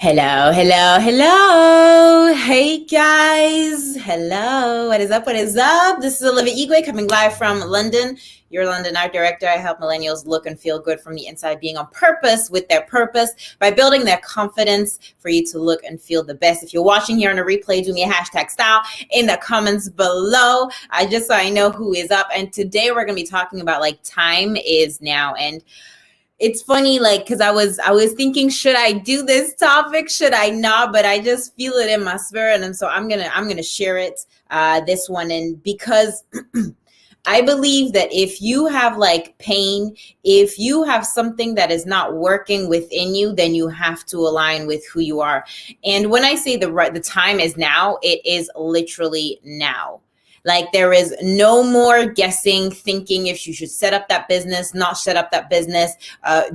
Hello, hello, hello. Hey guys. Hello. What is up? What is up? This is Olivia coming live from London, your London art director. I help millennials look and feel good from the inside, being on purpose with their purpose by building their confidence for you to look and feel the best. If you're watching here on a replay, do me a hashtag style in the comments below. Just so I know who is up. And today we're going to be talking about time is now. And it's funny, because I was thinking, should I do this topic? Should I not? But I just feel it in my spirit, and so I'm gonna share it, this one, and because I believe that if you have pain, if you have something that is not working within you, then you have to align with who you are. And when I say the time is now, it is literally now. There is no more guessing, thinking if you should set up that business, not set up that business,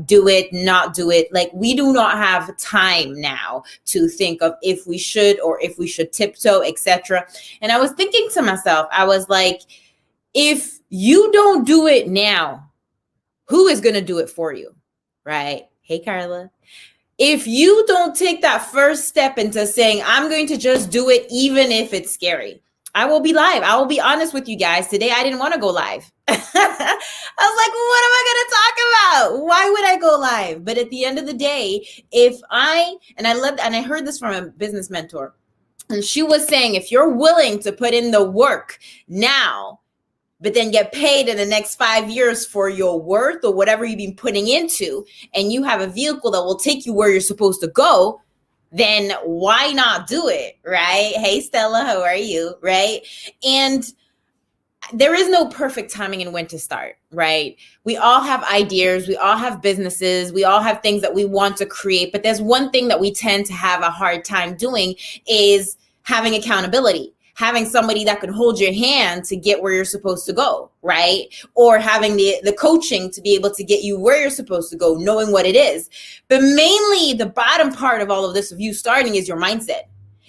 do it, not do it. We do not have time now to think of if we should or if we should tiptoe, etc. And I was thinking to myself, I was like, if you don't do it now, who is going to do it for you? Right? Hey, Carla. If you don't take that first step into saying, I'm going to just do it, even if it's scary. I will be live. I will be honest with you guys. Today, I didn't want to go live. I was like, what am I going to talk about? Why would I go live? But at the end of the day, I heard this from a business mentor, and she was saying, if you're willing to put in the work now, but then get paid in the next 5 years for your worth or whatever you've been putting into, and you have a vehicle that will take you where you're supposed to go, then why not do it, right? Hey, Stella, how are you, right? And there is no perfect timing in when to start, right? We all have ideas, we all have businesses, we all have things that we want to create, but there's one thing that we tend to have a hard time doing is having accountability. Having somebody that can hold your hand to get where you're supposed to go, right? Or having the coaching to be able to get you where you're supposed to go, knowing what it is. But mainly the bottom part of all of this, of you starting, is your mindset.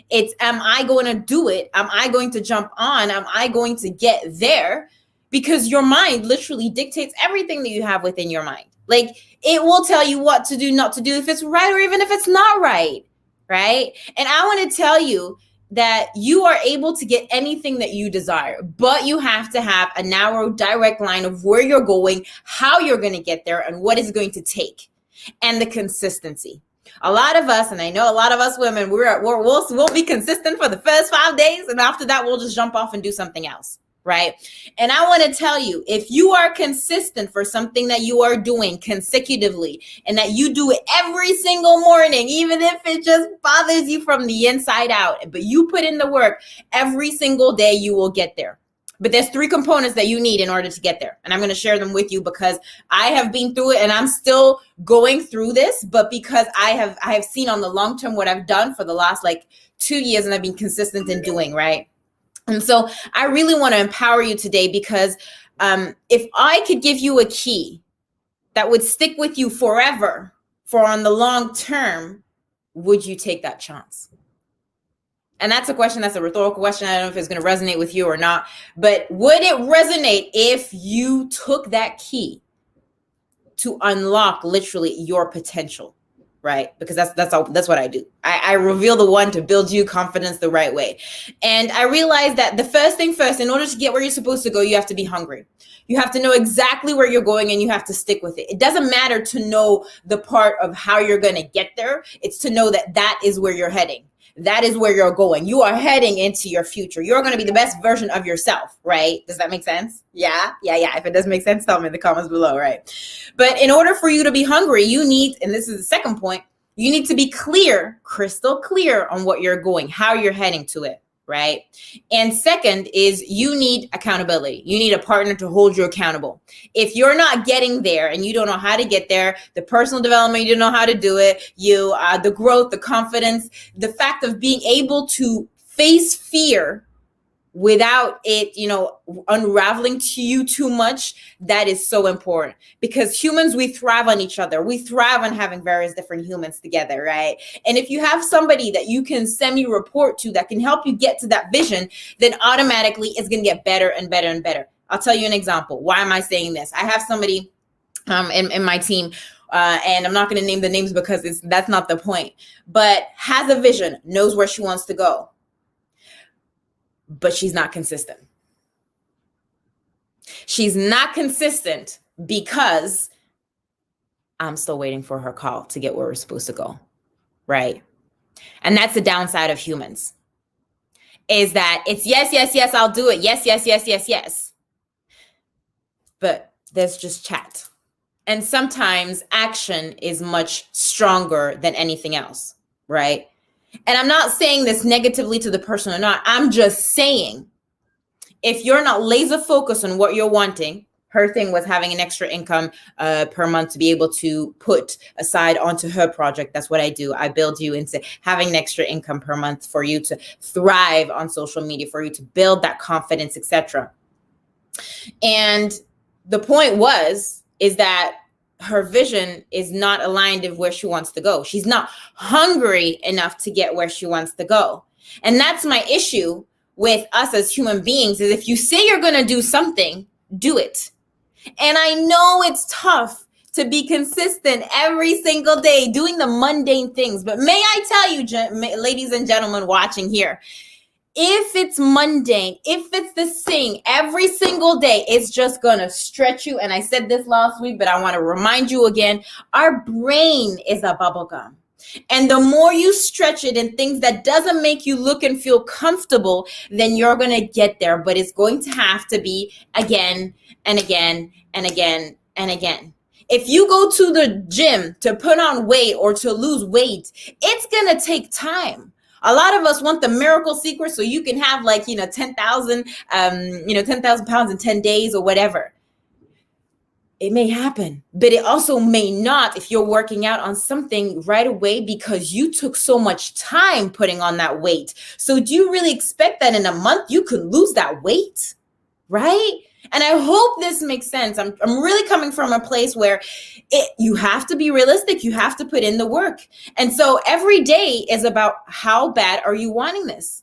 It's, am I going to do it? Am I going to jump on? Am I going to get there? Because your mind literally dictates everything that you have within your mind. It will tell you what to do, not to do, if it's right or even if it's not right, right? And I want to tell you that you are able to get anything that you desire, but you have to have a narrow, direct line of where you're going, how you're going to get there, and what it's going to take, and the consistency. A lot of us, and I know a lot of us women, we'll be consistent for the first 5 days, and after that, we'll just jump off and do something else, right? And I want to tell you, if you are consistent for something that you are doing consecutively, and that you do it every single morning, even if it just bothers you from the inside out, but you put in the work every single day, you will get there. But there's 3 components that you need in order to get there. And I'm going to share them with you because I have been through it and I'm still going through this, but because I have seen on the long term what I've done for the last 2 years, and I've been consistent in doing, right? And so I really want to empower you today because if I could give you a key that would stick with you forever for on the long term, would you take that chance? And that's a question, that's a rhetorical question. I don't know if it's going to resonate with you or not, but would it resonate if you took that key to unlock literally your potential? Right? Because that's what I do. I reveal the one to build you confidence the right way. And I realized that the first thing first, in order to get where you're supposed to go, you have to be hungry. You have to know exactly where you're going and you have to stick with it. It doesn't matter to know the part of how you're going to get there. It's to know that that is where you're heading. That is where you're going. You are heading into your future. You're going to be the best version of yourself, right? Does that make sense? Yeah. If it doesn't make sense, tell me in the comments below, right? But in order for you to be hungry, you need, and this is the second point, you need to be clear, crystal clear on what you're going, how you're heading to it, right? And second is you need accountability. You need a partner to hold you accountable. If you're not getting there and you don't know how to get there, the personal development, you don't know how to do it, the growth, the confidence, the fact of being able to face fear without it, unraveling to you too much, that is so important. Because humans, we thrive on each other. We thrive on having various different humans together, right? And if you have somebody that you can semi-report to that can help you get to that vision, then automatically it's going to get better and better and better. I'll tell you an example. Why am I saying this? I have somebody in my team and I'm not going to name the names because that's not the point, but has a vision, knows where she wants to go, but she's not consistent. She's not consistent because I'm still waiting for her call to get where we're supposed to go, right? And that's the downside of humans, is that it's yes, yes, yes, I'll do it. Yes, yes, yes, yes, yes. But there's just chat. And sometimes action is much stronger than anything else, right? And I'm not saying this negatively to the person or not. I'm just saying, if you're not laser focused on what you're wanting, her thing was having an extra income per month to be able to put aside onto her project. That's what I do. I build you into having an extra income per month for you to thrive on social media, for you to build that confidence, etc. And the point is that her vision is not aligned with where she wants to go. She's not hungry enough to get where she wants to go. And that's my issue with us as human beings, is if you say you're going to do something, do it. And I know it's tough to be consistent every single day doing the mundane things. But may I tell you, ladies and gentlemen watching here, if it's mundane, if it's the same every single day, it's just going to stretch you. And I said this last week, but I want to remind you again, our brain is a bubble gum. And the more you stretch it in things that doesn't make you look and feel comfortable, then you're going to get there. But it's going to have to be again and again and again and again. If you go to the gym to put on weight or to lose weight, it's going to take time. A lot of us want the miracle secret so you can have 10,000, 10,000 pounds in 10 days or whatever. It may happen, but it also may not if you're working out on something right away because you took so much time putting on that weight. So do you really expect that in a month you could lose that weight, right? And I hope this makes sense. I'm really coming from a place where you have to be realistic. You have to put in the work. And so every day is about how bad are you wanting this?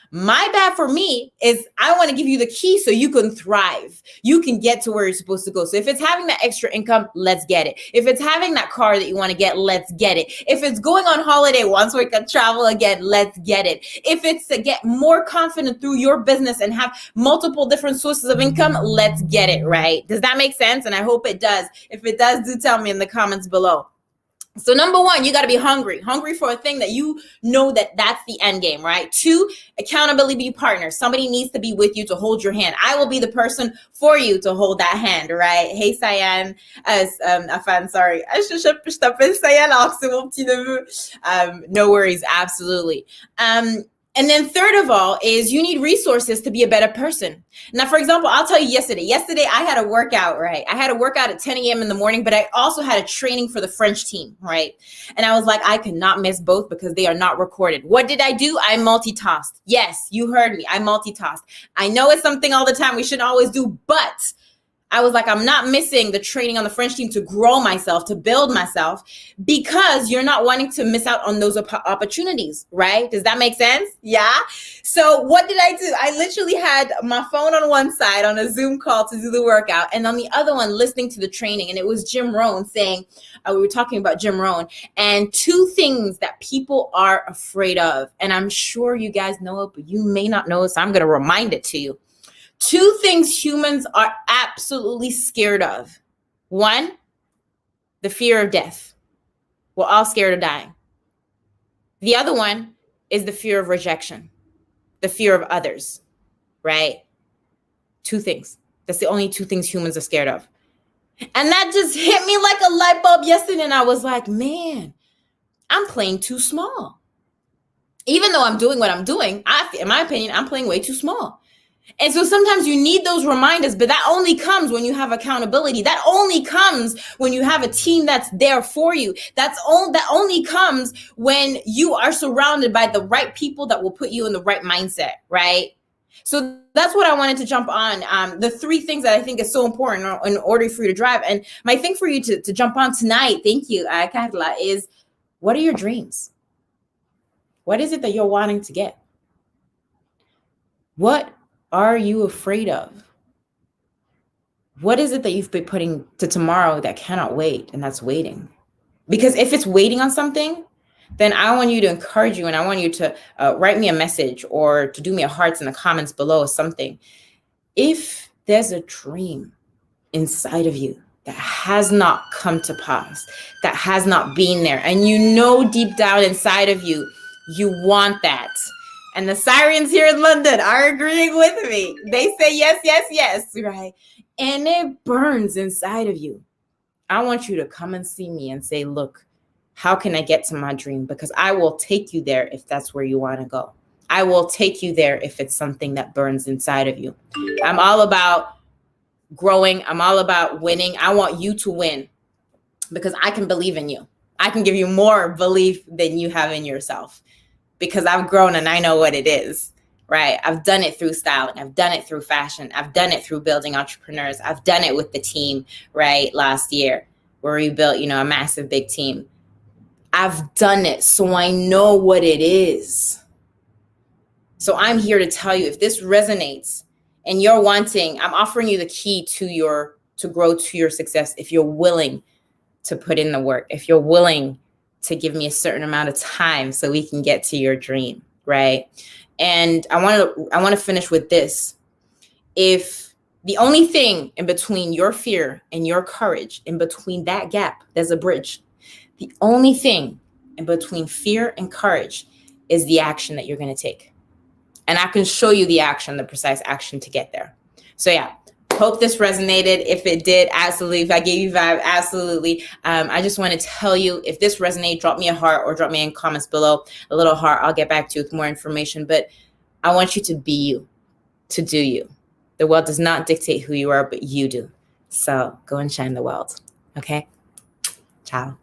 My bad for me is I want to give you the key so you can thrive. You can get to where you're supposed to go. So if it's having that extra income, let's get it. If it's having that car that you want to get, let's get it. If it's going on holiday once we can travel again, let's get it. If it's to get more confident through your business and have multiple different sources of income, let's get it, right? Does that make sense? And I hope it does. If it does, do tell me in the comments below. So number one, you got to be hungry for a thing that you know that's the end game, right? 2, accountability partner. Somebody needs to be with you to hold your hand. I will be the person for you to hold that hand, right? Hey, Sayan, Afan, sorry. Je t'appelle Sayan alors que c'est mon petit neveu. No worries, absolutely. And then third of all is you need resources to be a better person. Now, for example, I'll tell you yesterday I had a workout, right? I had a workout at 10 a.m. in the morning, but I also had a training for the French team, right? And I was like, I cannot miss both because they are not recorded. What did I do? I multitasked. Yes, you heard me. I multitasked. I know it's something all the time we shouldn't always do, but I was like, I'm not missing the training on the French team to grow myself, to build myself, because you're not wanting to miss out on those opportunities, right? Does that make sense? Yeah. So what did I do? I literally had my phone on one side on a Zoom call to do the workout, and on the other one listening to the training. And it was Jim Rohn saying, we were talking about Jim Rohn, and 2 things that people are afraid of. And I'm sure you guys know it, but you may not know it, so I'm going to remind it to you. 2 things humans are absolutely scared of. 1, the fear of death. We're all scared of dying. The other one is the fear of rejection, the fear of others, right? 2 things. That's the only 2 things humans are scared of. And that just hit me like a light bulb yesterday. And I was like, man, I'm playing too small. Even though I'm doing what I'm doing, in my opinion, I'm playing way too small. And so sometimes you need those reminders, but that only comes when you have accountability. That only comes when you have a team that's there for you. That only comes when you are surrounded by the right people that will put you in the right mindset, right? So that's what I wanted to jump on. The 3 things that I think is so important in order for you to drive. And my thing for you to jump on tonight, thank you, Carla, is what are your dreams? What is it that you're wanting to get? What are you afraid of? What is it that you've been putting to tomorrow that cannot wait and that's waiting? Because if it's waiting on something, then I want you to encourage you, and I want you to write me a message or to do me a hearts in the comments below or something. If there's a dream inside of you that has not come to pass, that has not been there, and you know deep down inside of you, you want that. And the sirens here in London are agreeing with me. They say yes, yes, yes, right? And it burns inside of you. I want you to come and see me and say, look, how can I get to my dream? Because I will take you there if that's where you want to go. I will take you there if it's something that burns inside of you. I'm all about growing. I'm all about winning. I want you to win because I can believe in you. I can give you more belief than you have in yourself because I've grown and I know what it is, right? I've done it through styling. I've done it through fashion. I've done it through building entrepreneurs. I've done it with the team, right? Last year where we built, a massive big team. I've done it, so I know what it is. So I'm here to tell you, if this resonates and you're wanting, I'm offering you the key to grow to your success. If you're willing to put in the work, if you're willing to give me a certain amount of time so we can get to your dream, right? And I want to finish with this. If the only thing in between your fear and your courage, in between that gap, there's a bridge. The only thing in between fear and courage is the action that you're going to take. And I can show you the action, the precise action to get there. So yeah, hope this resonated. If it did, absolutely. If I gave you vibe, absolutely. I just want to tell you, if this resonated, drop me a heart or drop me in comments below a little heart. I'll get back to you with more information. But I want you to be you, to do you. The world does not dictate who you are, but you do. So go and shine the world. Okay? Ciao.